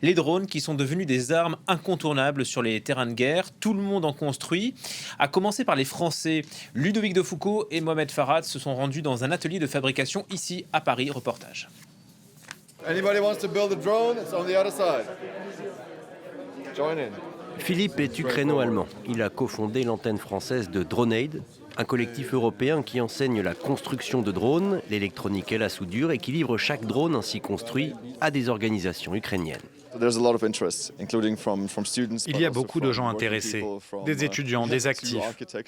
Les drones qui sont devenus des armes incontournables sur les terrains de guerre. Tout le monde en construit, à commencer par les Français. Ludovic de Foucault et Mohamed Farad se sont rendus dans un atelier de fabrication ici à Paris. Reportage. Anybody wants to build a drone? It's on the other side. Join in. Philippe est ukraino-allemand. Il a cofondé l'antenne française de DroneAid, un collectif européen qui enseigne la construction de drones, l'électronique et la soudure et qui livre chaque drone ainsi construit à des organisations ukrainiennes. Il y a beaucoup de gens intéressés, des étudiants, des actifs.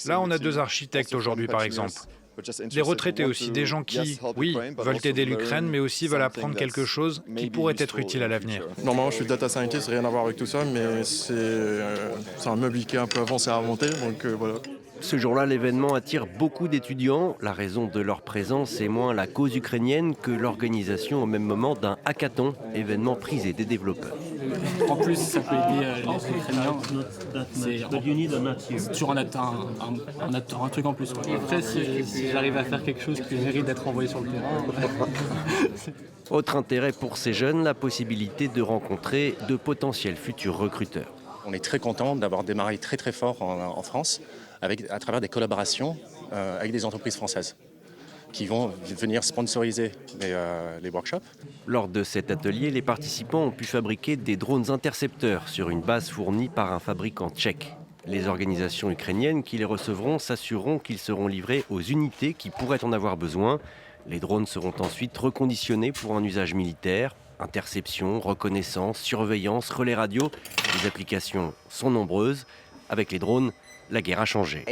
Là, on a 2 architectes aujourd'hui, par exemple. Des retraités aussi, des gens qui, oui, veulent aider l'Ukraine, mais aussi veulent apprendre quelque chose qui pourrait être utile à l'avenir. Normalement, je suis data scientist, rien à voir avec tout ça, mais c'est un meuble qui est un peu avancé à monter, donc voilà. Ce jour-là, l'événement attire beaucoup d'étudiants. La raison de leur présence est moins la cause ukrainienne que l'organisation au même moment d'un hackathon, événement prisé des développeurs. En plus, ça peut aider les Ukrainiens. C'est toujours un truc en plus. Après, si j'arrive à faire quelque chose qui mérite d'être envoyé sur le terrain... Autre intérêt pour ces jeunes, la possibilité de rencontrer de potentiels futurs recruteurs. On est très content d'avoir démarré très très fort en France à travers des collaborations avec des entreprises françaises qui vont venir sponsoriser les workshops. Lors de cet atelier, les participants ont pu fabriquer des drones intercepteurs sur une base fournie par un fabricant tchèque. Les organisations ukrainiennes qui les recevront s'assureront qu'ils seront livrés aux unités qui pourraient en avoir besoin. Les drones seront ensuite reconditionnés pour un usage militaire. Interception, reconnaissance, surveillance, relais radio. Les applications sont nombreuses. Avec les drones, la guerre a changé.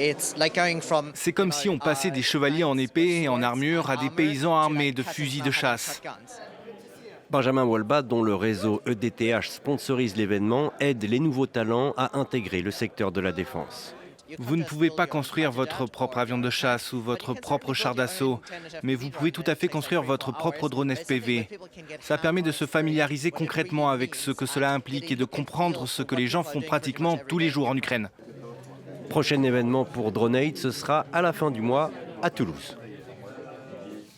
C'est comme si on passait des chevaliers en épée et en armure à des paysans armés de fusils de chasse. Benjamin Wolba, dont le réseau EDTH sponsorise l'événement, aide les nouveaux talents à intégrer le secteur de la défense. Vous ne pouvez pas construire votre propre avion de chasse ou votre propre char d'assaut, mais vous pouvez tout à fait construire votre propre drone FPV. Ça permet de se familiariser concrètement avec ce que cela implique et de comprendre ce que les gens font pratiquement tous les jours en Ukraine. Prochain événement pour DroneAid, ce sera à la fin du mois à Toulouse.